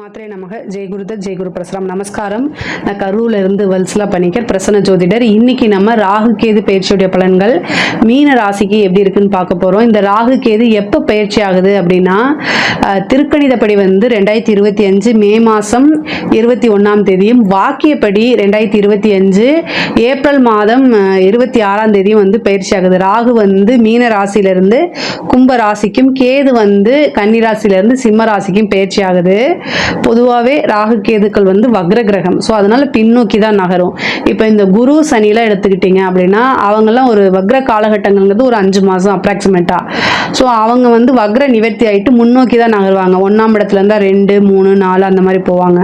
மாத்திரை நமக ஜெயகுருதத் ஜெயகுரு பிரசரம். நமஸ்காரம். நான் கரூர்ல இருந்து வல்சலா பணிக்கர், பிரசன்ன ஜோதிடர். இன்னைக்கு நம்ம ராகு கேது பயிற்சியுடைய பலன்கள் மீன ராசிக்கு எப்படி இருக்குன்னு பார்க்க போறோம். இந்த ராகு கேது எப்போ பயிற்சி ஆகுது அப்படின்னா, திருக்கணிதப்படி 2025 மே மாதம் 21ஆம் தேதியும், வாக்கியப்படி 2025 ஏப்ரல் மாதம் 26ஆம் தேதியும் பயிற்சி ஆகுது. ராகு மீன ராசியிலிருந்து கும்ப ராசிக்கும், கேது கன்னி ராசியிலிருந்து சிம்ம ராசிக்கும் பயிற்சி ஆகுது. பொதுவாகவே ராகு கேதுக்கள் வக்ர கிரகம். ஸோ அதனால பின்னோக்கி தான் நகரும். இப்போ இந்த குரு சனிலாம் எடுத்துக்கிட்டீங்க அப்படின்னா, அவங்கெல்லாம் ஒரு வக்ர காலகட்டங்கிறது ஒரு 5 மாதம் அப்ராக்சிமேட்டா. ஸோ அவங்க வக்ர நிவர்த்தி ஆகிட்டு முன்னோக்கி தான் நகருவாங்க. 1ஆம் இடத்துல இருந்தால் 2, 3, 4 அந்த மாதிரி போவாங்க.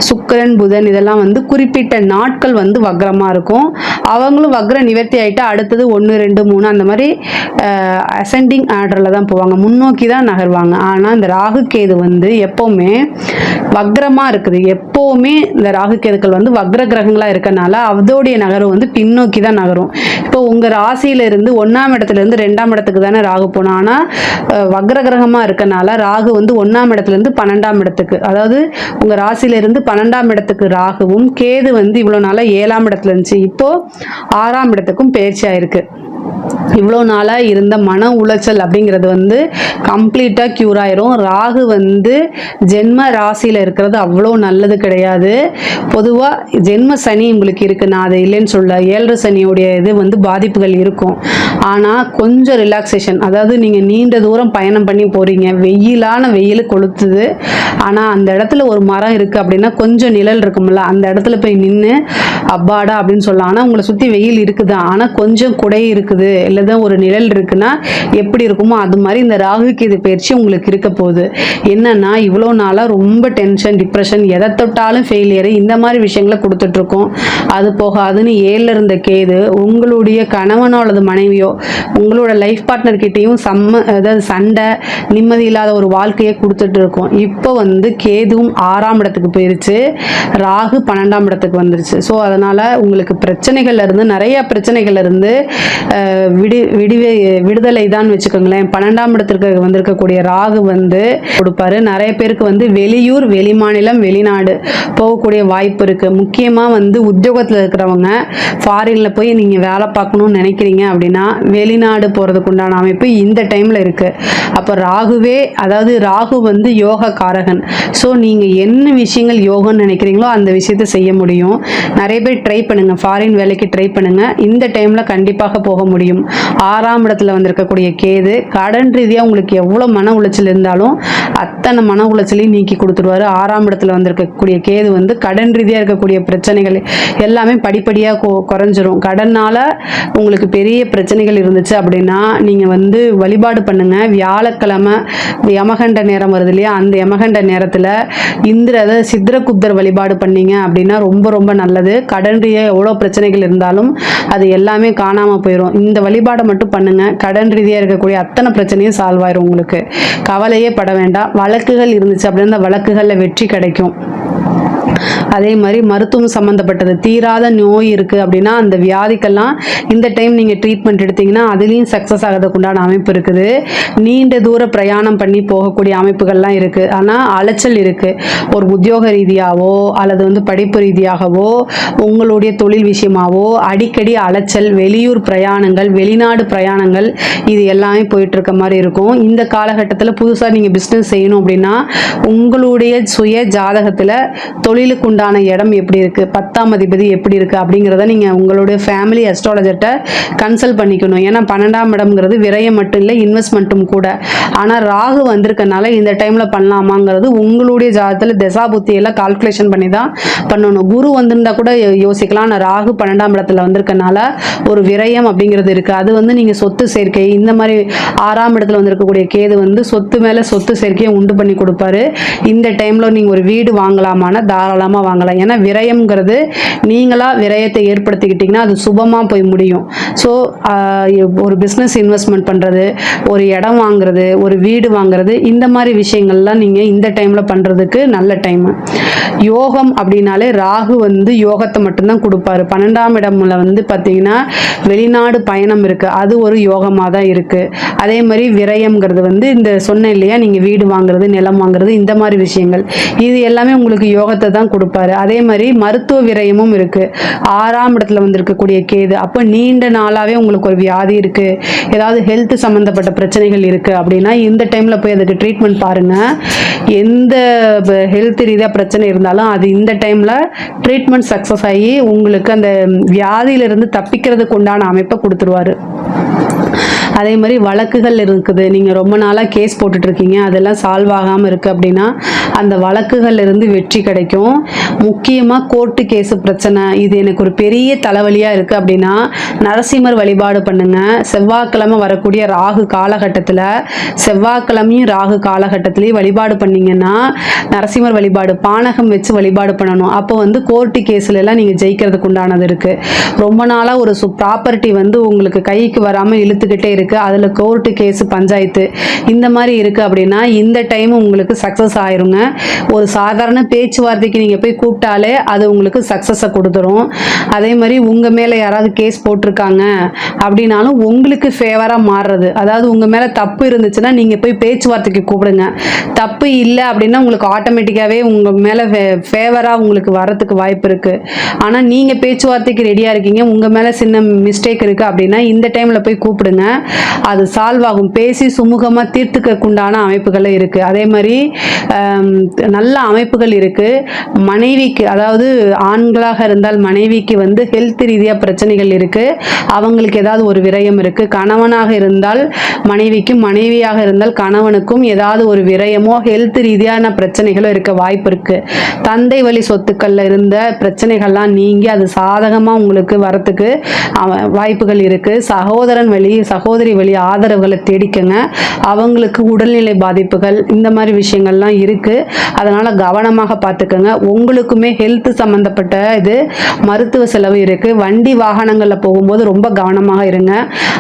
சுக்கிரன் புதன் இதெல்லாம் குறிப்பிட்ட நாட்கள் வக்ரமாக இருக்கும். அவங்களும் வக்ர நிவர்த்தி ஆகிட்டு அடுத்தது 1, 2, 3 அந்த மாதிரி அசெண்டிங் ஆர்டரில் தான் போவாங்க, முன்னோக்கி தான் நகருவாங்க. ஆனால் இந்த ராகு கேது எப்போவுமே வக்ரமா இருக்குது. எப்பவுமே இந்த ராகு கேதுக்கள் வக்ர கிரகங்களா இருக்கனால அதோடைய நகரம் பின்னோக்கி தான் நகரும். இப்போ உங்க ராசியில இருந்து 1ஆம் இடத்துல இருந்து 2ஆம் இடத்துக்கு தானே ராகு போனோம். ஆனா வக்ர கிரகமா இருக்கனால ராகு 1ஆம் இடத்துல இருந்து 12ஆம் இடத்துக்கு, அதாவது உங்க ராசியில இருந்து 12ஆம் இடத்துக்கு ராகுவும், கேது இவ்வளவு நாளா 7ஆம் இடத்துல இருந்துச்சு, இப்போ 6ஆம் இடத்துக்கும் பயிற்சி ஆயிருக்கு. இவ்வளோ நாளாக இருந்த மன உளைச்சல் அப்படிங்கிறது கம்ப்ளீட்டாக க்யூர் ஆயிரும். ராகு ஜென்ம ராசியில் இருக்கிறது அவ்வளோ நல்லது கிடையாது. பொதுவாக ஜென்ம சனி உங்களுக்கு இருக்குது, நான் அதை இல்லைன்னு சொல்ல. 7 சனியுடைய இது பாதிப்புகள் இருக்கும். ஆனால் கொஞ்சம் ரிலாக்ஸேஷன், அதாவது நீங்கள் நீண்ட தூரம் பயணம் பண்ணி போகிறீங்க, வெயில் கொளுத்துது. ஆனால் அந்த இடத்துல ஒரு மரம் இருக்குது அப்படின்னா கொஞ்சம் நிழல் இருக்கும்ல, அந்த இடத்துல போய் நின்று அப்பாடா அப்படின்னு சொல்லலாம். ஆனால் உங்களை சுற்றி வெயில் இருக்குதா, ஆனால் கொஞ்சம் குடை இருக்குது இல்லதான் ஒரு நிழல் இருக்குன்னா எப்படி இருக்குமோ அது மாதிரி இந்த ராகு கேது பயிற்சி உங்களுக்கு இருக்க போகுது. என்னன்னா, இவ்வளோ நாளாக ரொம்ப டென்ஷன், டிப்ரெஷன், எதை தொட்டாலும் ஃபெயிலியர், இந்த மாதிரி விஷயங்களை கொடுத்துட்டு இருக்கோம். அது போகாதுன்னு 7ல் இருந்த கேது உங்களுடைய கணவனோ அல்லது மனைவியோ உங்களோட லைஃப் பார்ட்னர் கிட்டையும் அதாவது சண்டை, நிம்மதி இல்லாத ஒரு வாழ்க்கையை கொடுத்துட்டு இருக்கோம். இப்போ கேதுவும் 6ஆம் இடத்துக்கு போயிருச்சு, ராகு 12ஆம் இடத்துக்கு வந்துருச்சு. ஸோ அதனால உங்களுக்கு பிரச்சனைகள்ல இருந்து, நிறைய பிரச்சனைகள்ல இருந்து விடுதலை தான் வச்சுக்கோங்களேன். 12ஆம் இடத்திற்கு வந்திருக்கக்கூடிய ராகு கொடுப்பாரு. நிறைய பேருக்கு வெளியூர், வெளிமாநிலம், வெளிநாடு போகக்கூடிய வாய்ப்பு இருக்கு. முக்கியமா உத்தியோகத்தில் இருக்கிறவங்க ஃபாரின்ல போய் நீங்க வேலை பார்க்கணும்னு நினைக்கிறீங்க அப்படின்னா வெளிநாடு போறதுக்கு உண்டான அமைப்பு இந்த டைம்ல இருக்கு. அப்ப ராகுவே, அதாவது ராகு யோக காரகன். ஸோ நீங்க என்ன விஷயங்கள் யோகம்னு நினைக்கிறீங்களோ அந்த விஷயத்தை செய்ய முடியும். நிறைய பேர் ட்ரை பண்ணுங்க, ஃபாரின் வேலைக்கு ட்ரை பண்ணுங்க. இந்த டைம்ல கண்டிப்பாக போக முடியும். 6ஆம் இடத்துல வந்திருக்கக்கூடிய கேது கடன் ரீதியாக உங்களுக்கு எவ்வளோ மன உளைச்சல் இருந்தாலும் அத்தனை மன உளைச்சலையும் நீக்கி கொடுத்துருவாரு. 6ஆம் இடத்துல வந்திருக்கக்கூடிய கேது கடன் ரீதியாக இருக்கக்கூடிய பிரச்சனைகள் எல்லாமே படிப்படியாக குறைஞ்சிரும். கடனால உங்களுக்கு பெரிய பிரச்சனைகள் இருந்துச்சு அப்படின்னா நீங்கள் வழிபாடு பண்ணுங்க. வியாழக்கிழமை யமகண்ட நேரம் வருது இல்லையா, அந்த யமகண்ட நேரத்தில் சித்திரகுப்தர் வழிபாடு பண்ணீங்க அப்படின்னா ரொம்ப ரொம்ப நல்லது. கடன் ரீதியாக எவ்வளோ பிரச்சனைகள் இருந்தாலும் அது எல்லாமே காணாமல் போயிடும். இந்த வழிபாடை மட்டும் பண்ணுங்க, கடன் ரீதியாக இருக்கக்கூடிய அத்தனை பிரச்சனையும் சால்வ் ஆயிரும். உங்களுக்கு கவலையே பட வேண்டாம். வழக்குகள் இருந்துச்சு அப்படின்னா அந்த வழக்குகளில் வெற்றி கிடைக்கும். அதே மாதிரி மருத்துவம் சம்மந்தப்பட்டது தீராத நோய் இருக்கு அப்படின்னா அந்த வியாதிக்கெல்லாம் இந்த டைம் நீங்க ட்ரீட்மெண்ட் எடுத்தீங்கன்னா அதுலேயும் சக்சஸ் ஆகிறதுக்கு உண்டான அமைப்பு இருக்குது. நீண்ட தூர பிரயாணம் பண்ணி போகக்கூடிய அமைப்புகள்லாம் இருக்கு. ஆனால் அலைச்சல் இருக்கு. ஒரு உத்தியோக ரீதியாவோ அல்லது படிப்பு ரீதியாகவோ உங்களுடைய தொழில் விஷயமாவோ அடிக்கடி அலைச்சல், வெளியூர் பிரயாணங்கள், வெளிநாடு பிரயாணங்கள், இது எல்லாமே போயிட்டு இருக்க மாதிரி இருக்கும். இந்த காலகட்டத்தில் புதுசாக நீங்க பிஸ்னஸ் செய்யணும் அப்படின்னா உங்களுடைய சுய ஜாதகத்தில் தொழிலுக்கு உண்டான இடம் எப்படி இருக்கு, 10ஆம் அதிபதி எப்படி இருக்கு அப்படிங்கிறத நீங்க உங்களுடைய ஃபேமிலி அஸ்ட்ராலஜர்ட்ட கன்சல்ட் பண்ணிக்கணும். ஏன்னா 12ஆம் இடம்ங்கிறது விரயம் மட்டும் இல்லை, இன்வெஸ்ட்மெண்ட்டும் கூட. ஆனா ராகு வந்திருக்கனால இந்த டைம்ல பண்ணலாமாங்கிறது உங்களுடைய ஜாதகத்தில் தசா புத்தி எல்லாம் கால்குலேஷன் பண்ணி தான் பண்ணணும். குரு வந்திருந்தா கூட யோசிக்கலாம். ஆனால் ராகு 12ஆம் இடத்துல வந்திருக்கனால ஒரு விரயம் அப்படிங்கிறது இருக்கு. அது நீங்க சொத்து சேர்க்கை, இந்த மாதிரி 6ஆம் இடத்துல வந்திருக்கக்கூடிய கேது சொத்து மேல சொத்து சேர்க்கையை உண்டு பண்ணி கொடுப்பாரு. இந்த டைம்ல நீங்க ஒரு வீடு வாங்கலாமான தாராளமா வாங்கலாம். ஏன்னா விரயம்ங்கிறது நீங்களாக விரயத்தை ஏற்படுத்திக்கிட்டிங்கன்னா அது சுபமாக போய் முடியும். ஸோ ஒரு பிஸ்னஸ் இன்வெஸ்ட்மெண்ட் பண்ணுறது, ஒரு இடம் வாங்குறது, ஒரு வீடு வாங்குறது, இந்த மாதிரி விஷயங்கள்லாம் நீங்கள் இந்த டைமில் பண்ணுறதுக்கு நல்ல டைமு. யோகம் அப்படின்னாலே ராகு வந்து யோகத்தை மட்டும்தான் கொடுப்பாரு. 12ஆம் இடம்ல வந்து பார்த்தீங்கன்னா வெளிநாடு பயணம் இருக்குது, அது ஒரு யோகமாக தான் இருக்குது. அதே மாதிரி விரயம்ங்கிறது வந்து இந்த சொன்னேன் இல்லையா, நீங்கள் வீடு வாங்குறது, நிலம் வாங்குறது, இந்த மாதிரி விஷயங்கள் இது எல்லாமே உங்களுக்கு யோகத்தை தான் கொடுப்பாரு. அதே மாதிரி மருத்துவ விரயமும் இருக்குது. 6ஆம் இடத்துல வந்து இருக்கக்கூடிய கேது, அப்போ நீண்ட நாளாகவே உங்களுக்கு ஒரு வியாதி இருக்குது, ஏதாவது ஹெல்த் சம்மந்தப்பட்ட பிரச்சனைகள் இருக்குது அப்படின்னா இந்த டைமில் போய் அதுக்கு ட்ரீட்மெண்ட் பாருங்கள். எந்த ஹெல்த் ரீதியாக பிரச்சனை இருந்தாலும் அது இந்த டைமில் ட்ரீட்மெண்ட் சக்ஸஸ் ஆகி உங்களுக்கு அந்த வியாதியிலிருந்து தப்பிக்கிறதுக்கு உண்டான அமைப்பை கொடுத்துருவாரு. அதே மாதிரி வழக்குகள் இருக்குது, நீங்கள் ரொம்ப நாளாக கேஸ் போட்டுட்ருக்கீங்க, அதெல்லாம் சால்வ் ஆகாமல் இருக்குது அப்படின்னா அந்த வழக்குகள் இருந்து வெற்றி கிடைக்கும். முக்கியமாக கோர்ட்டு கேஸு பிரச்சனை, இது எனக்கு ஒரு பெரிய தலைவலியாக இருக்குது அப்படின்னா நரசிம்மர் வழிபாடு பண்ணுங்கள். செவ்வாய்க்கிழமை வரக்கூடிய ராகு காலகட்டத்தில், செவ்வாய்க்கிழமையும் ராகு காலகட்டத்திலேயே வழிபாடு பண்ணிங்கன்னா நரசிம்மர் வழிபாடு, பானகம் வச்சு வழிபாடு பண்ணணும். அப்போ வந்து கோர்ட்டு கேஸ்லலாம் நீங்கள் ஜெயிக்கிறதுக்கு உண்டானது இருக்குது. ரொம்ப நாளாக ஒரு ப்ராப்பர்ட்டி வந்து உங்களுக்கு கைக்கு வராமல் இழுத்துக்கிட்டே இருக்குது, அதில் கோர்ட்டு கேஸு பஞ்சாயத்து இந்த மாதிரி இருக்குது அப்படின்னா இந்த டைம் உங்களுக்கு சக்ஸஸ் ஆயிருங்க. ஒரு சாதாரண பேச்சுவார்த்தைக்கு நீங்கள் போய் கூப்பிட்டாலே அது உங்களுக்கு சக்ஸஸை கொடுத்துரும். அதே மாதிரி உங்கள் மேலே யாராவது கேஸ் போட்டிருக்காங்க அப்படின்னாலும் உங்களுக்கு ஃபேவராக மாறுறது, அதாவது உங்கள் மேலே தப்பு இருந்துச்சுன்னா நீங்கள் போய் பேச்சுவார்த்தைக்கு கூப்பிடுங்க. தப்பு இல்லை அப்படின்னா உங்களுக்கு ஆட்டோமேட்டிக்காகவே உங்கள் மேலே ஃபேவராக உங்களுக்கு வரத்துக்கு வாய்ப்பு இருக்குது. ஆனால் நீங்கள் பேச்சுவார்த்தைக்கு ரெடியாக இருக்கீங்க, உங்கள் மேலே சின்ன மிஸ்டேக் இருக்குது அப்படின்னா இந்த டைமில் போய் கூப்பிடுங்க, அது சால்வ் ஆகும். பேசி சுமூகமாக தீர்த்துக்குண்டான அமைப்புகள் இருக்குது. அதே மாதிரி நல்ல அமைப்புகள் இருக்குது. மனைவிக்கு, அதாவது ஆண்களாக இருந்தால் மனைவிக்கு வந்து ஹெல்த் ரீதியாக பிரச்சனைகள் இருக்குது, அவங்களுக்கு ஏதாவது ஒரு விரயம் இருக்குது. கணவனாக இருந்தால் மனைவிக்கும், மனைவியாக இருந்தால் கணவனுக்கும் ஏதாவது ஒரு விரயமோ ஹெல்த் ரீதியான பிரச்சனைகளோ இருக்க வாய்ப்பு இருக்குது. தந்தை வழி சொத்துக்களில் இருந்த பிரச்சனைகள்லாம் நீங்கி அது சாதகமாக உங்களுக்கு வரத்துக்கு வாய்ப்புகள் இருக்குது. சகோதரன் வழி, சகோதரி வழி ஆதரவுகளை தேடிக்கங்க. அவங்களுக்கு உடல்நிலை பாதிப்புகள் இந்த மாதிரி விஷயங்கள்லாம் இருக்குது, அதனால் கவனமாக பார்த்துக்கோங்க. உங்களுக்குமே ஹெல்த் சம்மந்தப்பட்ட இது மருத்துவ செலவு இருக்குது. வண்டி வாகனங்களில் போகும்போது ரொம்ப கவனமாக இருங்க.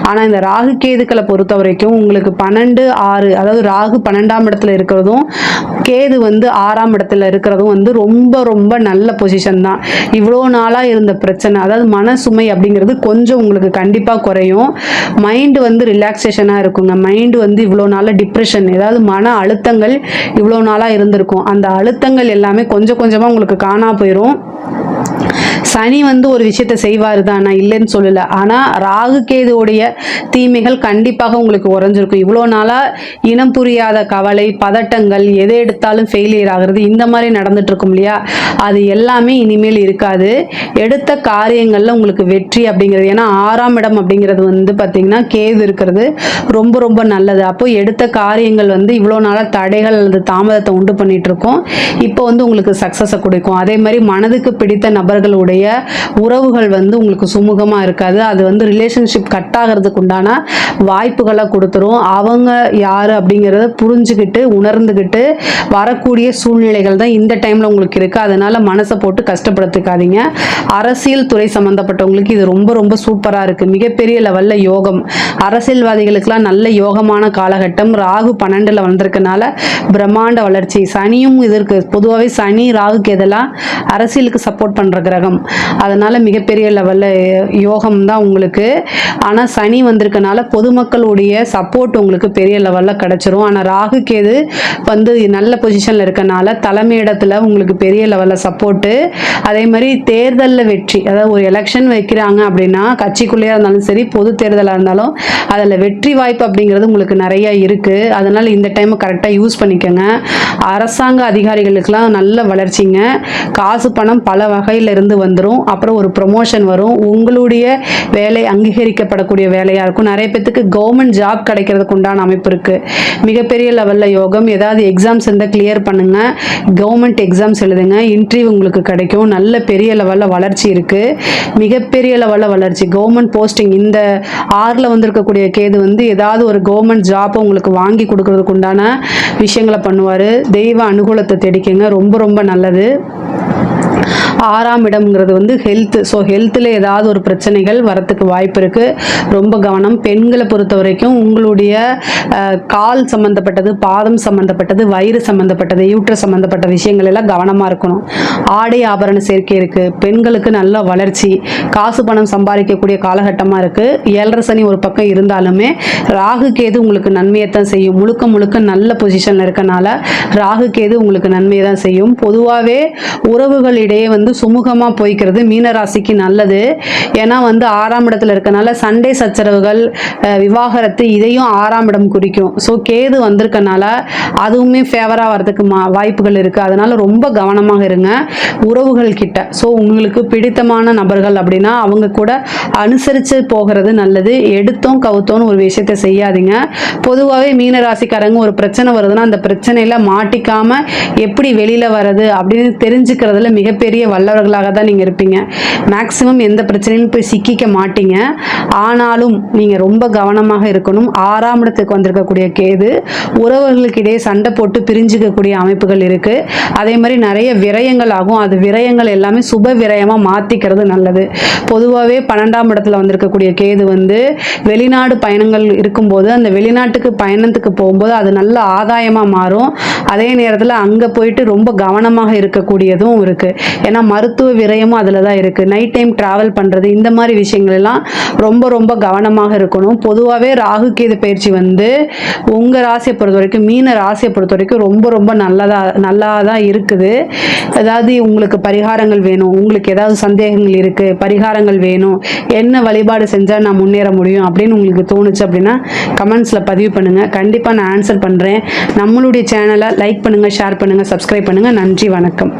ஆனால் இந்த ராகு கேதுக்களை பொறுத்த வரைக்கும் உங்களுக்கு 12-6, அதாவது ராகு 12ஆம் இடத்துல இருக்கிறதும் கேது வந்து 6ஆம் இடத்துல இருக்கிறதும் வந்து ரொம்ப ரொம்ப நல்ல பொசிஷன் தான். இவ்வளோ நாளாக இருந்த பிரச்சனை, அதாவது மன சுமை அப்படிங்கிறது கொஞ்சம் உங்களுக்கு கண்டிப்பாக குறையும். மைண்டு வந்து ரிலாக்ஸேஷனாக இருக்குங்க. மைண்டு வந்து இவ்வளோ நாளாக டிப்ரெஷன், ஏதாவது மன அழுத்தங்கள் இவ்வளோ நாளாக இருந்திருக்கும், அந்த அழுத்தங்கள் எல்லாமே கொஞ்சம் கொஞ்சமாக உங்களுக்கு காணா போயிடும். சனி வந்து ஒரு விஷயத்தை செய்வார் தான், நான் இல்லைன்னு சொல்லலை. ஆனால் ராகு கேதுவோடைய தீமைகள் கண்டிப்பாக உங்களுக்கு உறைஞ்சிருக்கும். இவ்வளோ நாளாக இனம் புரியாத கவலை, பதட்டங்கள், எதை எடுத்தாலும் ஃபெயிலியர் ஆகிறது, இந்த மாதிரி நடந்துட்டு இருக்கும் இல்லையா, அது எல்லாமே இனிமேல் இருக்காது. எடுத்த காரியங்களில் உங்களுக்கு வெற்றி அப்படிங்கிறது, ஏன்னா 6ஆம் இடம் அப்படிங்கிறது வந்து பார்த்திங்கன்னா கேது இருக்கிறது ரொம்ப ரொம்ப நல்லது. அப்போ எடுத்த காரியங்கள் வந்து இவ்வளோ நாளாக தடைகள் அல்லது தாமதத்தை உண்டு பண்ணிட்டு இருக்கோம், இப்போ வந்து உங்களுக்கு சக்ஸஸை கொடுக்கும். அதே மாதிரி மனதுக்கு பிடித்த நபர்களுடைய உறவுகள் வந்து உங்களுக்கு சுமூகமாக இருக்காது, அது வந்து ரிலேஷன்ஷிப் கட் ஆகிறதுக்கு உண்டான வாய்ப்புகளை கொடுத்துரும். அவங்க யார் அப்படிங்கிறத புரிஞ்சுக்கிட்டு உணர்ந்துக்கிட்டு வரக்கூடிய சூழ்நிலைகள் தான் இந்த டைமில் உங்களுக்கு இருக்குது. அதனால் மனசை போட்டு கஷ்டப்படுத்திக்காதீங்க. அரசியல் துறை சம்மந்தப்பட்டவங்களுக்கு இது ரொம்ப ரொம்ப சூப்பராக இருக்குது, மிகப்பெரிய லெவலில் யோகம். அரசியல்வாதிகளுக்கெல்லாம் நல்ல யோகமான காலகட்டம். ராகு 12ல் வந்திருக்கனால பிரம்மாண்ட வளர்ச்சி. சனியும் இதற்கு பொதுவாகவே சனி ராகுக்கு எதெல்லாம் அரசியலுக்கு சப்போர்ட் பண்ணுற கிரகம், அதனால் மிகப்பெரிய லெவலில் யோகம் தான் உங்களுக்கு. ஆனால் சனி வந்திருக்கனால பொதுமக்களுடைய சப்போர்ட் உங்களுக்கு பெரிய லெவலில் கிடச்சிரும். ஆனால் ராகு கேது வந்து நல்ல பொசிஷனில் இருக்கனால தலைமையிடத்தில் உங்களுக்கு பெரிய லெவலில் சப்போர்ட்டு. அதே மாதிரி தேர்தலில் வெற்றி, அதாவது ஒரு எலெக்ஷன் வைக்கிறாங்க அப்படின்னா கட்சிக்குள்ளேயே இருந்தாலும் சரி, பொது தேர்தலாக இருந்தாலும் அதில் வெற்றி வாய்ப்பு அப்படிங்கிறது உங்களுக்கு நிறைய இருக்குது. அதனால் இந்த டைமை கரெக்டாக யூஸ் பண்ணிக்கோங்க. அரசாங்க அதிகாரிகளுக்கெல்லாம் நல்ல வளர்ச்சிங்க. காசு பணம் பல வகையில் இருந்து வந்துடும். அப்புறம் ஒரு ப்ரொமோஷன் வரும், உங்களுடைய வேலை அங்கீகரிக்கப்படக்கூடிய வேலையாக இருக்கும். நிறைய பேத்துக்கு கவர்மெண்ட் ஜாப் கிடைக்கிறதுக்கு உண்டான அமைப்பு இருக்குது, மிகப்பெரிய லெவலில் யோகம். ஏதாவது எக்ஸாம்ஸ் இருந்தால் கிளியர் பண்ணுங்கள், கவர்மெண்ட் எக்ஸாம்ஸ் எழுதுங்க, இன்டர்வியூ உங்களுக்கு கிடைக்கும். நல்ல பெரிய லெவலில் வளர்ச்சி இருக்குது, மிகப்பெரிய லெவலில் வளர்ச்சி. கவர்மெண்ட் போஸ்டிங் இந்த 6ல் வந்திருக்கக்கூடிய கேது வந்து ஏதாவது ஒரு கவர்மெண்ட் ஜாப்பை உங்களுக்கு வாங்கி கொடுக்கறதுக்கு உண்டான விஷயங்களை பண்ணுவார். தெய்வ அனுகூலத்தை தேடிக்கங்க, ரொம்ப ரொம்ப நல்லது. 6ஆம் இடம்ங்கிறது வந்து ஹெல்த். ஸோ ஹெல்த்தில் ஏதாவது ஒரு பிரச்சனைகள் வரத்துக்கு வாய்ப்பு இருக்குது. ரொம்ப கவனம். பெண்களை பொறுத்த வரைக்கும் உங்களுடைய கால் சம்மந்தப்பட்டது, பாதம் சம்மந்தப்பட்டது, வயிறு சம்மந்தப்பட்டது, யூட்ரஸ் சம்மந்தப்பட்ட விஷயங்கள் எல்லாம் கவனமாக இருக்கணும். ஆடை ஆபரண சேர்க்கை இருக்குது. பெண்களுக்கு நல்ல வளர்ச்சி, காசு பணம் சம்பாதிக்கக்கூடிய காலகட்டமாக இருக்குது. 7.5 சனி ஒரு பக்கம் இருந்தாலுமே ராகு கேது உங்களுக்கு நன்மையை தான் செய்யும். முழுக்க முழுக்க நல்ல பொசிஷனில் இருக்கனால ராகு கேது உங்களுக்கு நன்மையை தான் செய்யும். பொதுவாகவே உறவுகளிடையே வந்து சுமூகமாக போய்க்கிறது மீனராசிக்கு நல்லது. ஏன்னா வந்து 6ஆம் இடத்துல இருக்கனால சண்டை சச்சரவுகள், விவாகரத்து இதையும் 6ஆம் இடம் குறிக்கும். ஸோ கேது வந்திருக்கனால அதுவுமே ஃபேவராக வரதுக்கு வாய்ப்புகள் இருக்குது. அதனால் ரொம்ப கவனமாக இருங்க உறவுகள் கிட்ட. ஸோ உங்களுக்கு பிடித்தமான நபர்கள் அப்படின்னா அவங்க கூட அனுசரித்து போகிறது நல்லது. எடுத்தோம் கவுத்தோன்னு ஒரு விஷயத்தை செய்யாதீங்க. பொதுவாகவே மீனராசிக்காரங்க ஒரு பிரச்சனை வருதுன்னா அந்த பிரச்சனையில் மாட்டிக்காமல் எப்படி வெளியில் வர்றது அப்படின்னு தெரிஞ்சுக்கிறதுல மிகப்பெரிய வல்லவர்களாக தான் நீங்கள் இருப்பீங்க. மேக்சிமம் எந்த பிரச்சனையும் போய் சிக்கிக்க மாட்டீங்க. ஆனாலும் நீங்கள் ரொம்ப கவனமாக இருக்கணும். 6ஆம் இடத்துக்கு வந்திருக்கக்கூடிய கேது உறவுகளுக்கிடையே சண்டை போட்டு பிரிஞ்சுக்கக்கூடிய அமைப்புகள் இருக்குது. அதே மாதிரி நிறைய விரயங்கள் ஆகும். அது விரயங்கள் எல்லாமே சுப விரயமாக மாற்றிக்கிறது நல்லது. பொதுவாகவே 12ஆம் இடத்துல வந்திருக்கக்கூடிய கேது வந்து வெளிநாடு பயணங்கள் இருக்கும்போது அந்த வெளிநாட்டுக்கு பயணத்துக்கு போகும்போது அது நல்ல ஆதாயமாக மாறும். அதே நேரத்தில் அங்கே போயிட்டு ரொம்ப கவனமாக இருக்கக்கூடியதும் இருக்குது. ஏன்னா மருத்துவ விரயமும் அதில் தான் இருக்குது. நைட் டைம் ட்ராவல் பண்ணுறது இந்த மாதிரி விஷயங்கள் எல்லாம் ரொம்ப ரொம்ப கவனமாக இருக்கணும். பொதுவாகவே ராகு கேது பயிற்சி வந்து உங்கள் ராசியை பொறுத்த வரைக்கும், மீன ராசியை பொறுத்த வரைக்கும் ரொம்ப ரொம்ப நல்லா தான் இருக்குது. அதாவது உங்களுக்கு பரிகாரங்கள் வேணும், உங்களுக்கு ஏதாவது சந்தேகங்கள் இருக்குது, பரிகாரங்கள் வேணும், என்ன வழிபாடு செஞ்சால் நான் முன்னேற முடியும் அப்படின்னு உங்களுக்கு தோணுச்சு அப்படின்னா கமெண்ட்ஸில் பதிவு பண்ணுங்கள். கண்டிப்பாக நான் ஆன்சர் பண்ணுறேன். நம்மளுடைய சேனலை லைக் பண்ணுங்கள், ஷேர் பண்ணுங்கள், சப்ஸ்கிரைப் பண்ணுங்கள். நன்றி, வணக்கம்.